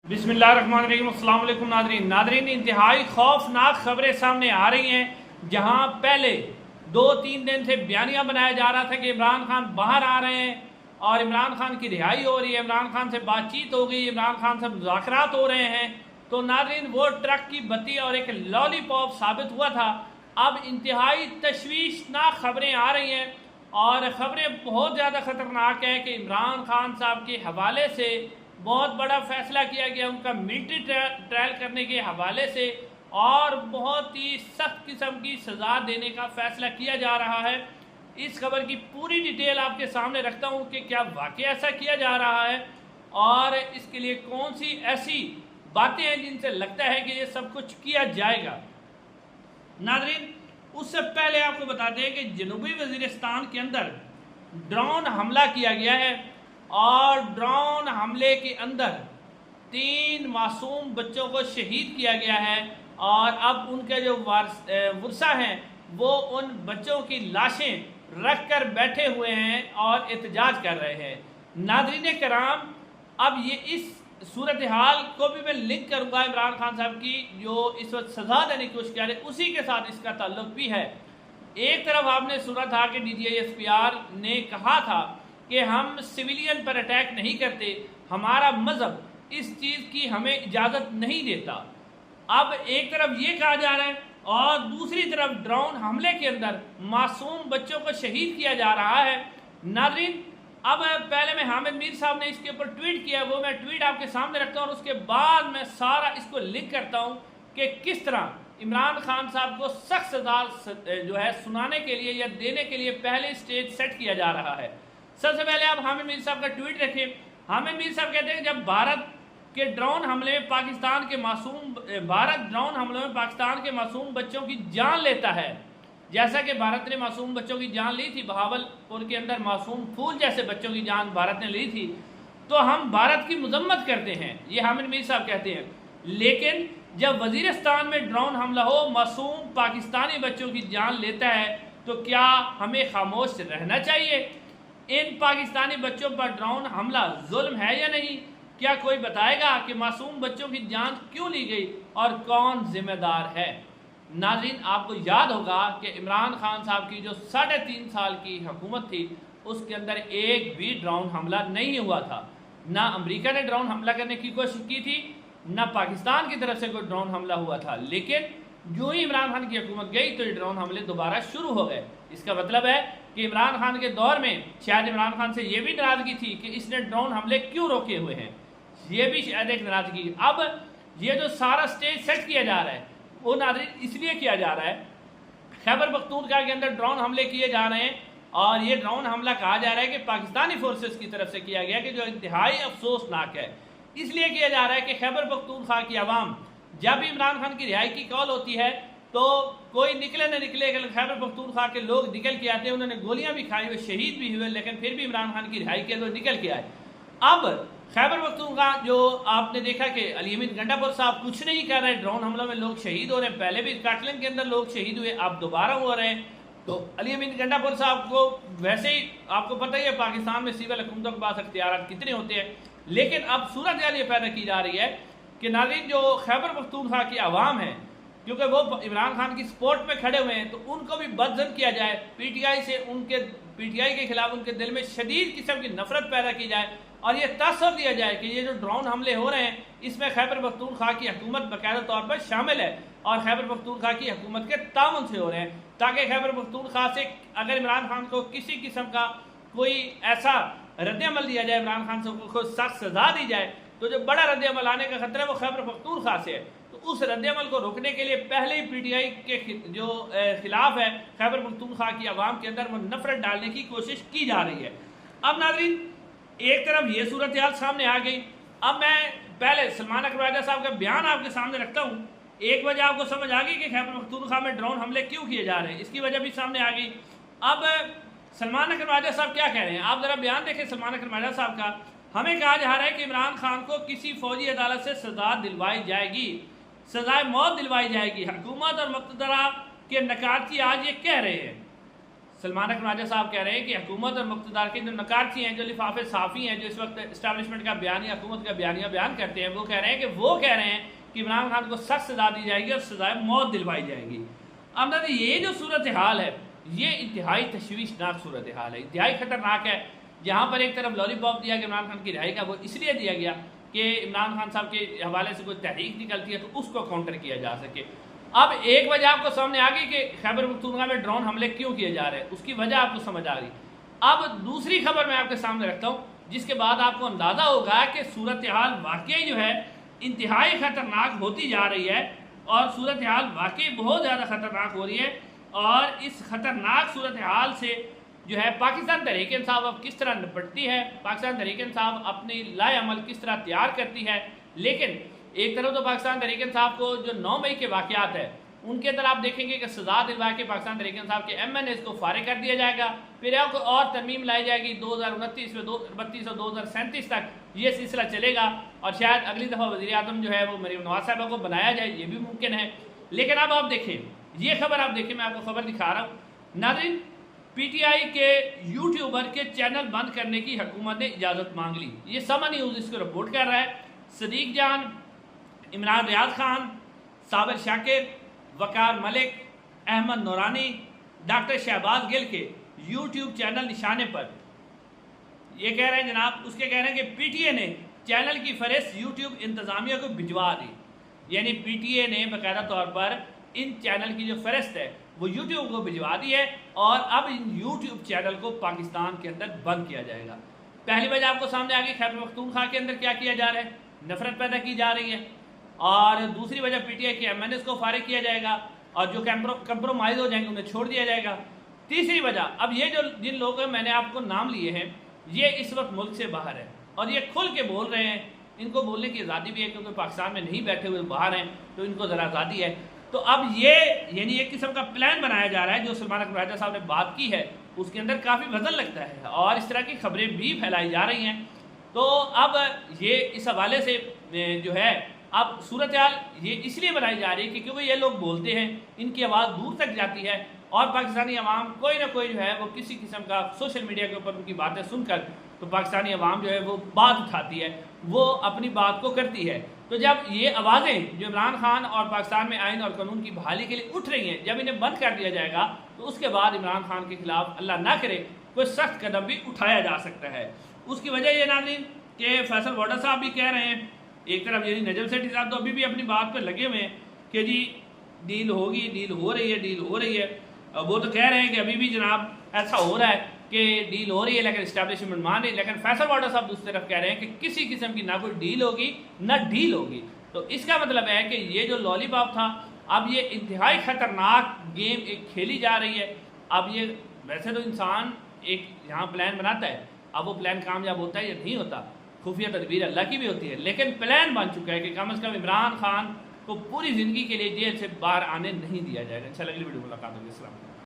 बिस्मिल्लाहिर्रहमानिर्रहीम। अस्सलाम वालेकुम नादरीन, इंतहाई खौफनाक खबरें सामने आ रही हैं, जहां पहले 2-3 दिन से बयानिया बनाया जा रहा था कि इमरान खान बाहर आ रहे हैं और इमरान खान की रिहाई हो रही है, इमरान खान से बातचीत हो गई, इमरान खान से मुज़ाकरात हो रहे हैं। तो नादरीन, वो ट्रक की बत्ती और एक लॉलीपॉप साबित हुआ था। अब इंतहाई तशवीशनाक खबरें आ रही हैं और ख़बरें बहुत ज़्यादा ख़तरनाक हैं कि इमरान खान साहब के हवाले से बहुत बड़ा फैसला किया गया, उनका मिलिट्री ट्रायल करने के हवाले से, और बहुत ही सख्त किस्म की सज़ा देने का फैसला किया जा रहा है। इस खबर की पूरी डिटेल आपके सामने रखता हूँ कि क्या वाकई ऐसा किया जा रहा है और इसके लिए कौन सी ऐसी बातें हैं जिनसे लगता है कि ये सब कुछ किया जाएगा। नाज़रीन, उससे पहले आपको बता दें कि जनूबी वज़ीरिस्तान के अंदर ड्रोन हमला किया गया है और ड्रोन हमले के अंदर 3 मासूम बच्चों को शहीद किया गया है और अब उनके जो वर्सा हैं वो उन बच्चों की लाशें रख कर बैठे हुए हैं और एहतजाज कर रहे हैं। नाज़रीन कराम, अब ये इस सूरत हाल को भी मैं लिंक करूँगा इमरान खान साहब की जो इस वक्त सज़ा देने की कोशिश कर रहे हैं, उसी के साथ इसका ताल्लुक भी है। एक तरफ आपने सुना था कि DGISPR ने कहा था कि हम सिविलियन पर अटैक नहीं करते, हमारा मज़हब इस चीज़ की हमें इजाज़त नहीं देता। अब एक तरफ ये कहा जा रहा है और दूसरी तरफ ड्रोन हमले के अंदर मासूम बच्चों को शहीद किया जा रहा है। नाज़रीन, अब पहले मैं हामिद मीर साहब ने इसके ऊपर ट्वीट किया, वो मैं ट्वीट आपके सामने रखता हूँ और उसके बाद मैं सारा इसको लिंक करता हूँ कि किस तरह इमरान खान साहब को सख्त सज़ा जो है सुनाने के लिए या देने के लिए पहले स्टेज सेट किया जा रहा है। सबसे पहले आप हामिद मीर साहब का ट्वीट रखें। हामिद मीर साहब कहते हैं कि जब भारत ड्रोन हमले में पाकिस्तान के मासूम बच्चों की जान लेता है, जैसा कि भारत ने मासूम बच्चों की जान ली थी, बहावलपुर के अंदर मासूम फूल जैसे बच्चों की जान भारत ने ली थी, तो हम भारत की मजम्मत करते हैं, ये हामिद मीर साहब कहते हैं। लेकिन जब वजीरिस्तान में ड्रोन हमला हो, मासूम पाकिस्तानी बच्चों की जान लेता है, तो क्या हमें खामोश रहना चाहिए? इन पाकिस्तानी बच्चों पर ड्रोन हमला जुल्म है या नहीं? क्या कोई बताएगा कि मासूम बच्चों की जान क्यों ली गई और कौन जिम्मेदार है? नाज़रीन, आपको याद होगा कि इमरान खान साहब की जो 3.5 साल की हुकूमत थी उसके अंदर एक भी ड्रोन हमला नहीं हुआ था। ना अमेरिका ने ड्रोन हमला करने की कोशिश की थी, ना पाकिस्तान की तरफ से कोई ड्रोन हमला हुआ था। लेकिन जो ही इमरान खान की हुकूमत गई तो ये ड्रोन हमले दोबारा शुरू हो गए। इसका मतलब है कि इमरान खान के दौर में शायद इमरान खान से ये भी नाराज़गी थी कि इसने ड्रोन हमले क्यों रोके हुए हैं, ये भी शायद एक नाराज़गी। अब ये जो सारा स्टेज सेट किया जा रहा है वो नाज़रीन इसलिए किया जा रहा है, खैबर पख्तूनख्वा के अंदर ड्रोन हमले किए जा रहे हैं और ये ड्रोन हमला कहा जा रहा है कि पाकिस्तानी फोर्सेस की तरफ से किया गया, कि जो इंतहाई अफसोसनाक है। इसलिए किया जा रहा है कि खैबर पख्तूनख्वा की आवाम जब भी इमरान खान की रिहाई की कॉल होती है तो कोई निकले न निकले, खैबर पख्तूनख्वा के लोग निकल के आते हैं, उन्होंने गोलियां भी खाई हुई, शहीद भी हुए, लेकिन फिर भी इमरान खान की रिहाई के लोग निकल के आए। अब खैबर पख्तूनख्वा जो आपने देखा कि अली अमीन गंडापुर साहब कुछ नहीं कर रहे, ड्रोन हमलों में लोग शहीद हो रहे हैं, पहले भी स्कॉटलैंड के अंदर लोग शहीद हुए, अब दोबारा हो रहे हैं। तो अली अमीन गंडापुर साहब को वैसे ही आपको पता ही है पाकिस्तान में सिविल हुकूमतों के पास अख्तियार कितने होते हैं, लेकिन अब सूरत हाल ये पैदा की जा रही है कि नाज़रीन जो खैबर पख्तूनख्वा की आवाम है, क्योंकि वो इमरान खान की सपोर्ट में खड़े हुए हैं, तो उनको भी बदज़न किया जाए, पीटीआई के खिलाफ उनके दिल में शदीद किस्म की नफरत पैदा की जाए और ये तसव्वुर दिया जाए कि ये जो ड्रोन हमले हो रहे हैं इसमें खैबर पख्तूनख्वा की हुकूमत बाकायदा तौर पर शामिल है और खैबर पख्तूनख्वा की हुकूमत के ताउन से हो रहे हैं, ताकि खैबर पख्तूनख्वा से अगर इमरान खान को किसी किस्म का कोई ऐसा रद्द-ए-अमल दिया जाए, इमरान खान को सख्त सजा दी जाए, तो जो बड़ा रद्द-ए-अमल आने का खतरा है वो खैबर पख्तूनख्वा से है। तो उस रद्द-ए-अमल को रोकने के लिए पहले ही पीटीआई के जो खिलाफ है खैबर पख्तूनख्वा की आवाम के अंदर वो नफरत डालने की कोशिश की जा रही है। अब नाज़रीन, एक तरफ ये सूरत हाल सामने आ गई। अब मैं पहले सलमान अकबर साहब का बयान आपके सामने रखता हूँ। एक वजह आपको समझ आ गई कि खैबर पख्तूनख्वा में ड्रोन हमले क्यों किए जा रहे हैं, इसकी वजह भी सामने आ गई। अब सलमान अकबर साहब क्या कह रहे हैं, आप ज़रा बयान देखें सलमान अकबर साहब का। हमें कहा जा रहा है कि इमरान खान को किसी फौजी अदालत से सजा दिलवाई जाएगी, सजाए मौत दिलवाई जाएगी। हुकूमत और मुक़्तदरा के नकारती आज ये कह रहे हैं। سلمان اکرم راجہ صاحب کہہ رہے ہیں کہ حکومت اور مقتدار کے جو نکارچی ہیں، جو لفافے صافی ہیں، جو اس وقت اسٹیبلشمنٹ کا بیانیہ، حکومت کا بیانیہ بیان کرتے ہیں، وہ کہہ رہے ہیں کہ عمران خان کو سخت سزا دی جائے گی اور سزائے موت دلوائی جائے گی۔ اب ناظرین یہ جو صورتحال ہے یہ انتہائی تشویشناک صورتحال ہے، انتہائی خطرناک ہے، جہاں پر ایک طرف لالی پاپ دیا کہ عمران خان کی رہائی کا، وہ اس لیے دیا گیا کہ عمران خان صاحب کے حوالے سے کوئی تحریک نکلتی ہے تو اس کو کاؤنٹر کیا جا سکے۔ اب ایک وجہ آپ کو سامنے آ گئی کہ خیبر پختونخوا میں ڈرون حملے کیوں کیے جا رہے ہیں، اس کی وجہ آپ کو سمجھ آ گئی۔ اب دوسری خبر میں آپ کے سامنے رکھتا ہوں جس کے بعد آپ کو اندازہ ہوگا کہ صورتحال واقعی جو ہے انتہائی خطرناک ہوتی جا رہی ہے، اور صورتحال واقعی بہت زیادہ خطرناک ہو رہی ہے، اور اس خطرناک صورتحال سے جو ہے پاکستان تحریک انصاف اب کس طرح نپٹتی ہے، پاکستان تحریک انصاف اپنی لائے عمل کس طرح تیار کرتی ہے۔ لیکن ایک طرف تو پاکستان تحریک انصاف کو جو 9 مئی کے واقعات ہیں ان کے اندر آپ دیکھیں گے کہ سزا دلوا کے پاکستان تحریک انصاف کے ایم این ایز کو فارغ کر دیا جائے گا، پھر اور ترمیم لائی جائے گی 2029 میں 32 اور 2037 تک یہ سلسلہ چلے گا، اور شاید اگلی دفعہ وزیر اعظم جو ہے وہ مریم نواز صاحبہ کو بنایا جائے، یہ بھی ممکن ہے۔ لیکن اب آپ دیکھیں یہ خبر، آپ دیکھیں میں آپ کو خبر دکھا رہا ہوں ناظرین، پی ٹی آئی کے یوٹیوبر کے چینل بند کرنے کی حکومت نے اجازت مانگ لی، یہ سما نیوز اس کو رپورٹ کر رہا ہے۔ صدیق جان، عمران ریاض خان، صابر شاکر، وقار ملک، احمد نورانی، ڈاکٹر شہباز گل کے یوٹیوب چینل نشانے پر یہ کہہ رہے ہیں جناب، اس کے کہہ رہے ہیں کہ پی ٹی اے نے چینل کی فہرست یوٹیوب انتظامیہ کو بھجوا دی، یعنی پی ٹی اے نے باقاعدہ طور پر ان چینل کی جو فہرست ہے وہ یوٹیوب کو بھجوا دی ہے، اور اب ان یوٹیوب چینل کو پاکستان کے اندر بند کیا جائے گا۔ پہلی وجہ آپ کو سامنے آگئی، خیبر پختونخوا کے اندر کیا کیا جا رہا ہے، نفرت پیدا کی جا رہی ہے، اور دوسری وجہ پی ٹی آئی کے ایم این ایز کو فارغ کیا جائے گا، اور جو کمپرومائز ہو جائیں گے انہیں چھوڑ دیا جائے گا۔ تیسری وجہ، اب یہ جو جن لوگ میں نے آپ کو نام لیے ہیں یہ اس وقت ملک سے باہر ہیں اور یہ کھل کے بول رہے ہیں، ان کو بولنے کی آزادی بھی ہے کیونکہ پاکستان میں نہیں بیٹھے ہوئے باہر ہیں تو ان کو ذرا آزادی ہے۔ تو اب یہ یعنی ایک قسم کا پلان بنایا جا رہا ہے، جو سلمان اکرم راجہ صاحب نے بات کی ہے اس کے اندر کافی وزن لگتا ہے، اور اس طرح کی خبریں بھی پھیلائی جا رہی ہیں۔ تو اب یہ اس حوالے سے جو ہے اب صورتحال یہ اس لیے بنائی جا رہی ہے کہ کیونکہ یہ لوگ بولتے ہیں، ان کی آواز دور تک جاتی ہے، اور پاکستانی عوام کوئی نہ کوئی جو ہے وہ کسی قسم کا سوشل میڈیا کے اوپر ان کی باتیں سن کر تو پاکستانی عوام جو ہے وہ بات اٹھاتی ہے، وہ اپنی بات کو کرتی ہے۔ تو جب یہ آوازیں جو عمران خان اور پاکستان میں آئین اور قانون کی بحالی کے لیے اٹھ رہی ہیں، جب انہیں بند کر دیا جائے گا تو اس کے بعد عمران خان کے خلاف اللہ نہ کرے کوئی سخت قدم بھی اٹھایا جا سکتا ہے۔ اس کی وجہ یہ ناظرین کہ فیصل وارڈر صاحب بھی کہہ رہے ہیں، ایک طرف یعنی نجم سیٹھی صاحب تو ابھی بھی اپنی بات پہ لگے ہوئے ہیں کہ جی ڈیل ہوگی، ڈیل ہو رہی ہے، ڈیل ہو رہی ہے۔ وہ تو کہہ رہے ہیں کہ ابھی بھی جناب ایسا ہو رہا ہے کہ ڈیل ہو رہی ہے لیکن اسٹیبلشمنٹ مان رہی ہے، لیکن فیصل وارڈر صاحب دوسری طرف کہہ رہے ہیں کہ کسی قسم کی نہ کوئی ڈیل ہوگی نہ ڈیل ہوگی۔ تو اس کا مطلب ہے کہ یہ جو لالی پاپ تھا اب یہ انتہائی خطرناک گیم ایک کھیلی جا رہی ہے۔ اب یہ ویسے تو انسان ایک یہاں پلان بناتا ہے، اب وہ پلان کامیاب ہوتا ہے یا نہیں ہوتا، خفیہ تدبیر اللہ کی بھی ہوتی ہے، لیکن پلان بن چکا ہے کہ کم از کم عمران خان کو پوری زندگی کے لیے جیل سے باہر آنے نہیں دیا جائے گا۔ انشاءاللہ اگلی ویڈیو ملاقات ہوگی۔ السلام علیکم۔